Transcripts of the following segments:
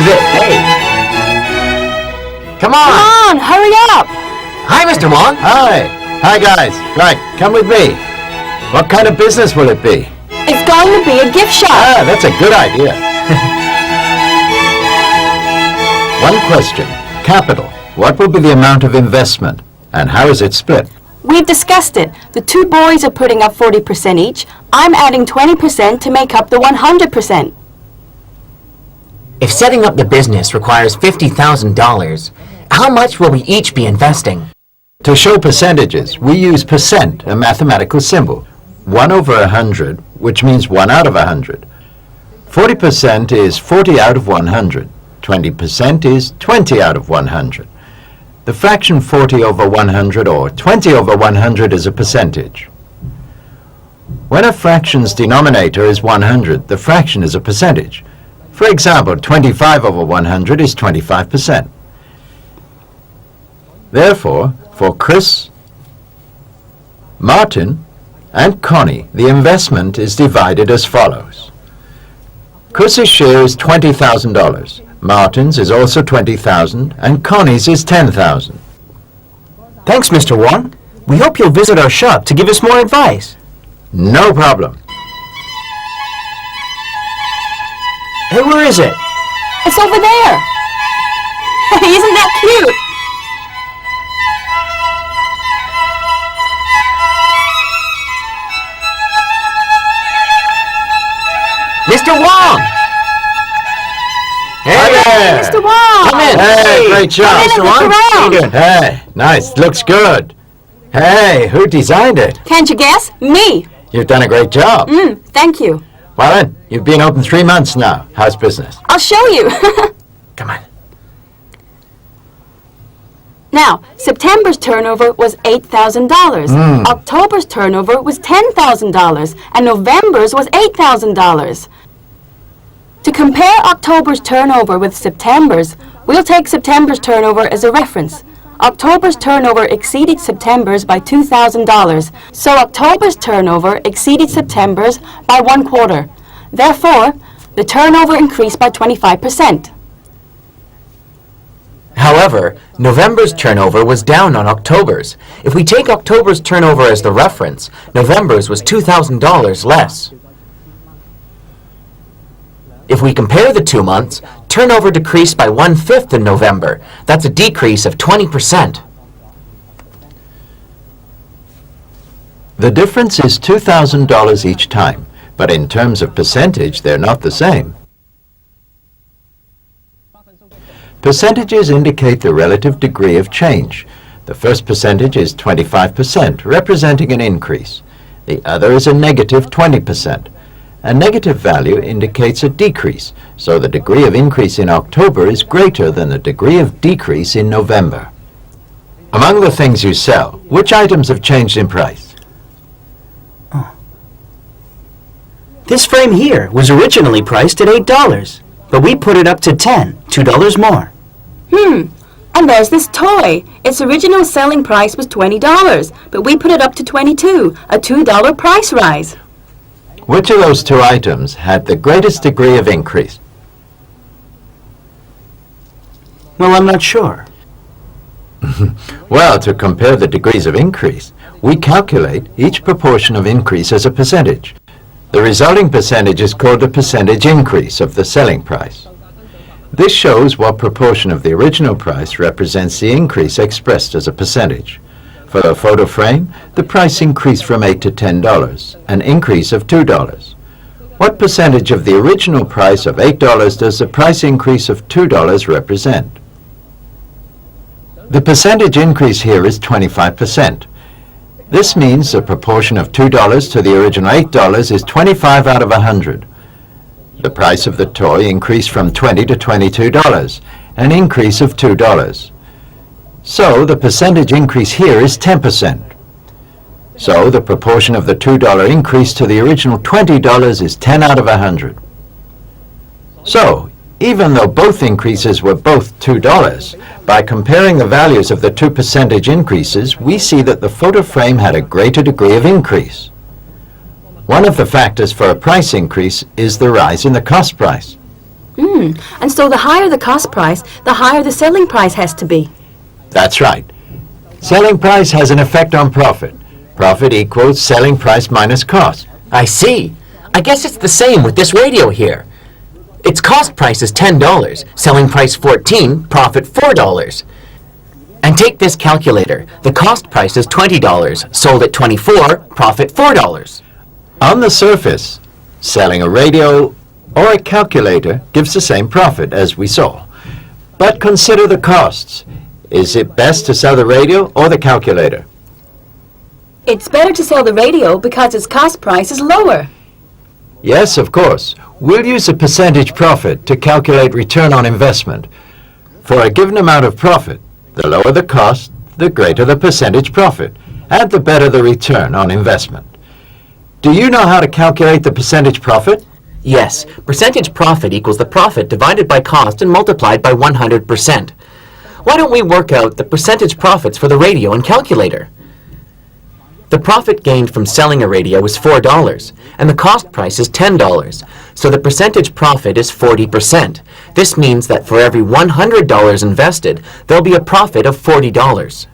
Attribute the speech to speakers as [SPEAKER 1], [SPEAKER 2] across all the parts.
[SPEAKER 1] is it? Hey! Come on!
[SPEAKER 2] Come on, hurry up!
[SPEAKER 1] Hi, Mr. Wong!
[SPEAKER 3] Hi! Hi, guys. Right, come with me. What kind of business will it be?
[SPEAKER 2] It's going to be a gift shop.
[SPEAKER 3] Ah, that's a good idea. One question. Capital. What will be the amount of investment? And how is it split?
[SPEAKER 2] We've discussed it. The two boys are putting up 40% each. I'm adding 20% to make up the 100%.
[SPEAKER 1] If setting up the business requires $50,000, how much will we each be investing?
[SPEAKER 3] To show percentages, we use percent, a mathematical symbol. 1 over 100, which means 1 out of 100. 40% is 40 out of 100. 20% is 20 out of 100. The fraction 40 over 100 or 20 over 100 is a percentage. When a fraction's denominator is 100, the fraction is a percentage. For example, 25 over 100 is 25%. Therefore, for Chris, Martin, and Connie, the investment is divided as follows. Chris's share is $20,000. Martin's is also $20,000, and Connie's is $10,000.
[SPEAKER 4] Thanks, Mr. Wong. We hope you'll visit our shop to give us more advice.
[SPEAKER 3] No problem.
[SPEAKER 4] Hey, where is it?
[SPEAKER 2] It's over there. Hey, isn't that cute?
[SPEAKER 1] Mr. Wong!
[SPEAKER 3] Hey there!
[SPEAKER 2] Mr. Wong!
[SPEAKER 1] Come in!
[SPEAKER 3] Hey, great job,
[SPEAKER 2] Come in and
[SPEAKER 3] Mr.
[SPEAKER 2] look
[SPEAKER 3] Wong.
[SPEAKER 2] around.
[SPEAKER 3] Hey, nice. Looks good. Hey, who designed it?
[SPEAKER 2] Can't you guess? Me.
[SPEAKER 3] You've done a great job.
[SPEAKER 2] Thank you.
[SPEAKER 3] Well then, you've been open 3 months now. How's business?
[SPEAKER 2] I'll show you.
[SPEAKER 1] Come on.
[SPEAKER 2] Now, September's turnover was $8,000. October's turnover was $10,000. And November's was $8,000. To compare October's turnover with September's, we'll take September's turnover as a reference. October's turnover exceeded September's by $2,000, so October's turnover exceeded September's by 1/4. Therefore, the turnover increased by 25%.
[SPEAKER 1] However, November's turnover was down on October's. If we take October's turnover as the reference, November's was $2,000 less. If we compare the 2 months, turnover decreased by 1/5 in November. That's a decrease of 20%.
[SPEAKER 3] The difference is $2,000 each time, but in terms of percentage, they're not the same. Percentages indicate the relative degree of change. The first percentage is 25%, representing an increase. The other is a negative 20%. A negative value indicates a decrease, so the degree of increase in October is greater than the degree of decrease in November. Among the things you sell, which items have changed in price?
[SPEAKER 4] This frame here was originally priced at $8, but we put it up to $2 more.
[SPEAKER 2] And there's this toy. Its original selling price was $20, but we put it up to $22, a $2 price rise.
[SPEAKER 3] Which of those two items had the greatest degree of increase?
[SPEAKER 4] Well, I'm not sure.
[SPEAKER 3] Well, to compare the degrees of increase, we calculate each proportion of increase as a percentage. The resulting percentage is called the percentage increase of the selling price. This shows what proportion of the original price represents the increase expressed as a percentage. For a photo frame, the price increased from $8 to $10, an increase of $2. What percentage of the original price of $8 does the price increase of $2 represent? The percentage increase here is 25%. This means the proportion of $2 to the original $8 is 25 out of 100. The price of the toy increased from $20 to $22, an increase of $2. So the percentage increase here is 10%. So the proportion of the $2 increase to the original $20 is 10 out of 100. So, even though both increases were both $2, by comparing the values of the two percentage increases, we see that the photo frame had a greater degree of increase. One of the factors for a price increase is the rise in the cost price.
[SPEAKER 2] And so the higher the cost price, the higher the selling price has to be.
[SPEAKER 3] That's right. Selling price has an effect on profit. Profit equals selling price minus cost.
[SPEAKER 1] I see. I guess it's the same with this radio here. Its cost price is $10, selling price $14, profit $4. And take this calculator. The cost price is $20, sold at $24, profit $4.
[SPEAKER 3] On the surface, selling a radio or a calculator gives the same profit as we saw. But consider the costs. Is it best to sell the radio or the calculator?
[SPEAKER 2] It's better to sell the radio because its cost price is lower.
[SPEAKER 3] Yes, of course. We'll use a percentage profit to calculate return on investment. For a given amount of profit, the lower the cost, the greater the percentage profit, and the better the return on investment. Do you know how to calculate the percentage profit?
[SPEAKER 1] Yes, percentage profit equals the profit divided by cost and multiplied by 100%. Why don't we work out the percentage profits for the radio and calculator? The profit gained from selling a radio is $4, and the cost price is $10, so the percentage profit is 40%. This means that for every $100 invested, there'll be a profit of $40.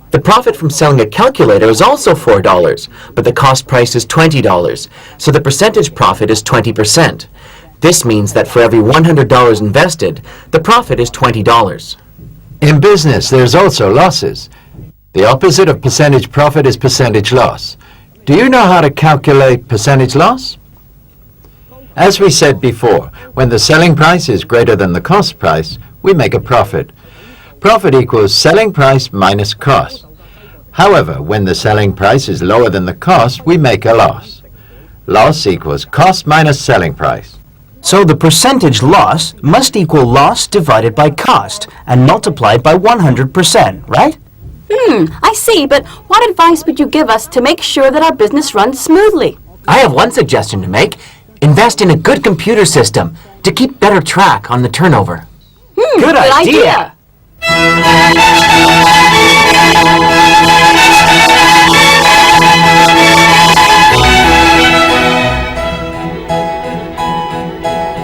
[SPEAKER 1] The profit from selling a calculator is also $4, but the cost price is $20, so the percentage profit is 20%. This means that for every $100 invested, the profit is $20.
[SPEAKER 3] In business, there's also losses. The opposite of percentage profit is percentage loss. Do you know how to calculate percentage loss? As we said before, when the selling price is greater than the cost price, we make a profit. Profit equals selling price minus cost. However, when the selling price is lower than the cost, we make a loss. Loss equals cost minus selling price.
[SPEAKER 4] So the percentage loss must equal loss divided by cost and multiplied by 100%, right?
[SPEAKER 2] I see, but what advice would you give us to make sure that our business runs smoothly?
[SPEAKER 1] I have one suggestion to make. Invest in a good computer system to keep better track on the turnover.
[SPEAKER 4] Good idea.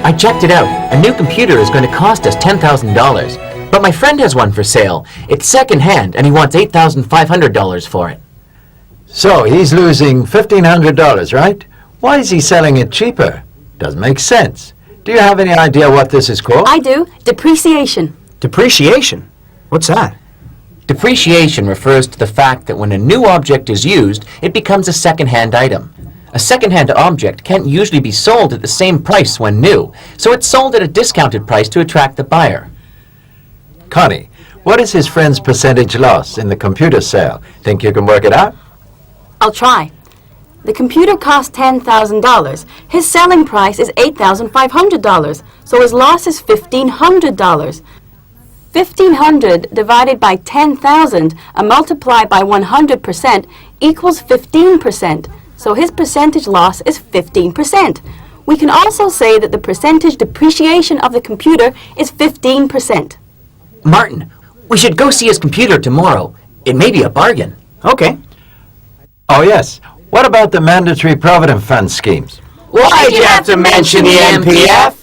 [SPEAKER 1] I checked it out. A new computer is going to cost us $10,000. But my friend has one for sale. It's second-hand, and he wants $8,500 for it.
[SPEAKER 3] So he's losing $1,500, right? Why is he selling it cheaper? Doesn't make sense. Do you have any idea what this is called?
[SPEAKER 2] I do. Depreciation.
[SPEAKER 4] Depreciation? What's that?
[SPEAKER 1] Depreciation refers to the fact that when a new object is used, it becomes a second-hand item. A second-hand object can't usually be sold at the same price when new, so it's sold at a discounted price to attract the buyer.
[SPEAKER 3] Connie, what is his friend's percentage loss in the computer sale? Think you can work it out?
[SPEAKER 2] I'll try. The computer cost $10,000. His selling price is $8,500, so his loss is $1,500. 1,500 divided by 10,000 and multiplied by 100% equals 15%, so his percentage loss is 15%. We can also say that the percentage depreciation of the computer is 15%.
[SPEAKER 1] Martin, we should go see his computer tomorrow. It may be a bargain.
[SPEAKER 4] Okay.
[SPEAKER 3] Oh, yes. What about the mandatory provident fund schemes?
[SPEAKER 1] Why'd you have to mention the MPF?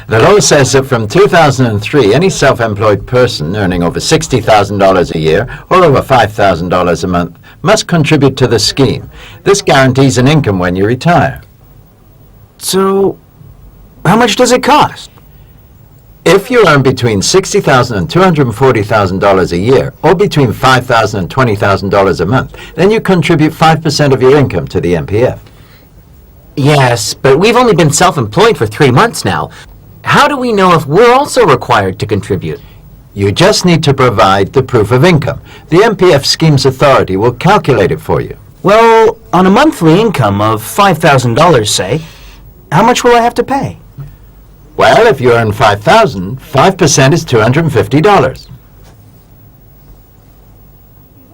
[SPEAKER 3] The law says that from 2003, any self-employed person earning over $60,000 a year or over $5,000 a month must contribute to the scheme. This guarantees an income when you retire.
[SPEAKER 4] So, how much does it cost?
[SPEAKER 3] If you earn between $60,000 and $240,000 a year, or between $5,000 and $20,000 a month, then you contribute 5% of your income to the MPF.
[SPEAKER 1] Yes, but we've only been self-employed for 3 months now. How do we know if we're also required to contribute?
[SPEAKER 3] You just need to provide the proof of income. The MPF scheme's authority will calculate it for you.
[SPEAKER 4] Well, on a monthly income of $5,000, say, how much will I have to pay?
[SPEAKER 3] Well, if you earn $5,000, 5% is $250.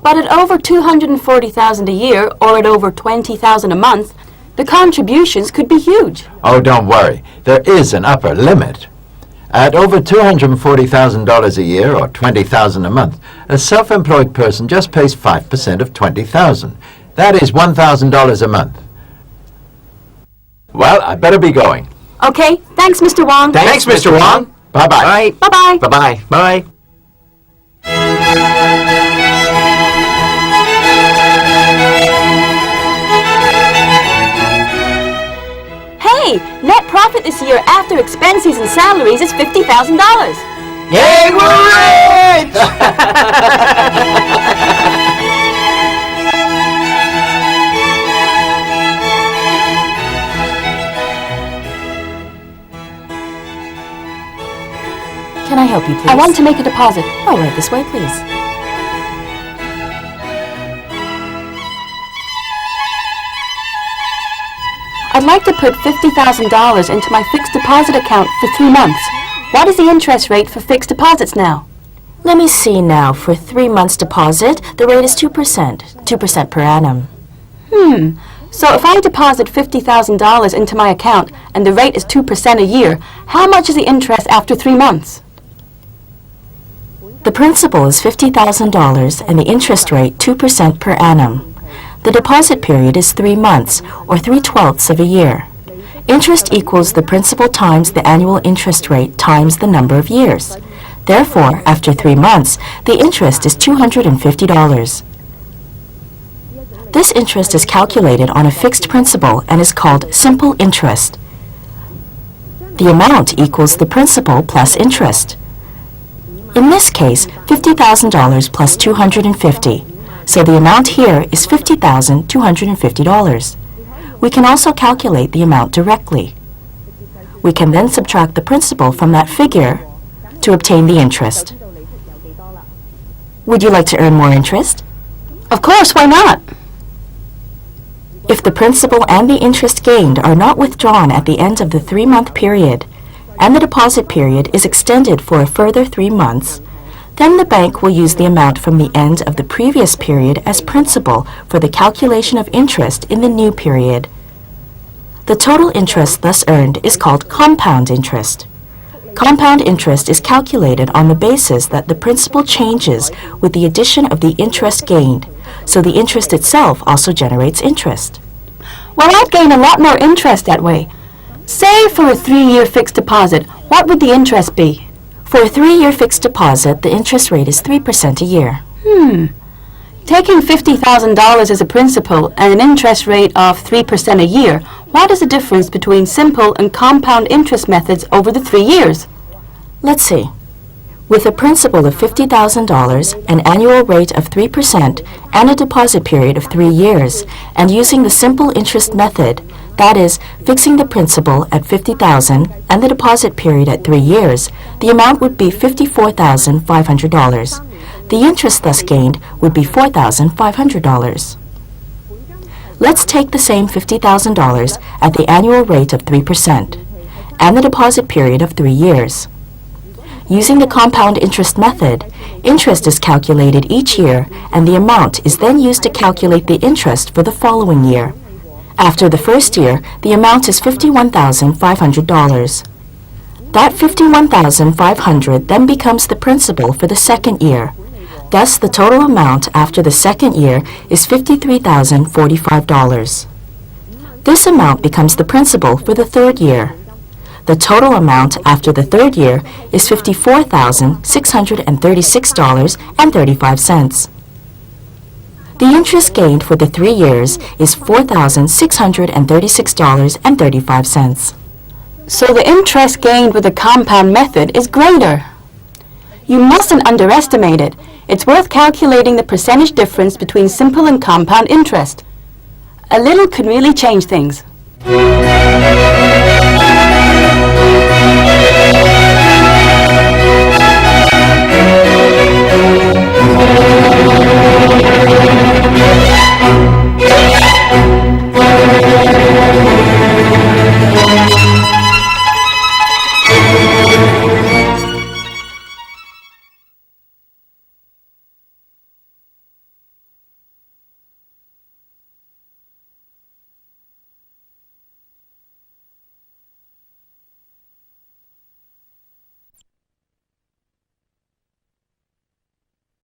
[SPEAKER 2] But at over $240,000 a year or at over $20,000 a month, the contributions could be huge.
[SPEAKER 3] Oh, don't worry. There is an upper limit. At over $240,000 a year or $20,000 a month, a self-employed person just pays 5% of $20,000. That is $1,000 a month. Well, I better be going.
[SPEAKER 2] Okay, thanks, Mr. Wong.
[SPEAKER 1] Thanks, Mr. Wong.
[SPEAKER 3] Bye-bye.
[SPEAKER 2] Bye-bye.
[SPEAKER 1] Bye-bye.
[SPEAKER 4] Bye.
[SPEAKER 2] Hey, net profit this year after expenses and salaries is $50,000.
[SPEAKER 4] Yay, we're rich!
[SPEAKER 5] Can I help you, please?
[SPEAKER 2] I want to make a deposit.
[SPEAKER 5] Oh, right this way, please.
[SPEAKER 2] I'd like to put $50,000 into my fixed deposit account for 3 months. What is the interest rate for fixed deposits now?
[SPEAKER 5] Let me see now. For 3 months deposit, the rate is 2%. 2% per annum.
[SPEAKER 2] So if I deposit $50,000 into my account and the rate is 2% a year, how much is the interest after 3 months?
[SPEAKER 5] The principal is $50,000 and the interest rate 2% per annum. The deposit period is 3 months, or 3/12ths of a year. Interest equals the principal times the annual interest rate times the number of years. Therefore, after 3 months, the interest is $250. This interest is calculated on a fixed principal and is called simple interest. The amount equals the principal plus interest. In this case, $50,000 plus $250. So the amount here is $50,250. We can also calculate the amount directly. We can then subtract the principal from that figure to obtain the interest. Would you like to earn more interest?
[SPEAKER 2] Of course, why not?
[SPEAKER 5] If the principal and the interest gained are not withdrawn at the end of the 3-month period, and the deposit period is extended for a further 3 months, then the bank will use the amount from the end of the previous period as principal for the calculation of interest in the new period. The total interest thus earned is called compound interest. Compound interest is calculated on the basis that the principal changes with the addition of the interest gained, so the interest itself also generates interest.
[SPEAKER 2] Well, I'd gain a lot more interest that way. Say for a 3-year fixed deposit, what would the interest be?
[SPEAKER 5] For a 3-year fixed deposit, the interest rate is 3% a year.
[SPEAKER 2] Taking $50,000 as a principal and an interest rate of 3% a year, what is the difference between simple and compound interest methods over the 3 years?
[SPEAKER 5] Let's see. With a principal of $50,000, an annual rate of 3%, and a deposit period of 3 years, and using the simple interest method, that is, fixing the principal at $50,000 and the deposit period at 3 years, the amount would be $54,500. The interest thus gained would be $4,500. Let's take the same $50,000 at the annual rate of 3% and the deposit period of 3 years. Using the compound interest method, interest is calculated each year and the amount is then used to calculate the interest for the following year. After the first year, the amount is $51,500. That $51,500 then becomes the principal for the second year. Thus, the total amount after the second year is $53,045. This amount becomes the principal for the third year. The total amount after the third year is $54,636.35. The interest gained for the 3 years is $4,636.35.
[SPEAKER 2] So the interest gained with the compound method is greater. You mustn't underestimate it. It's worth calculating the percentage difference between simple and compound interest. A little could really change things.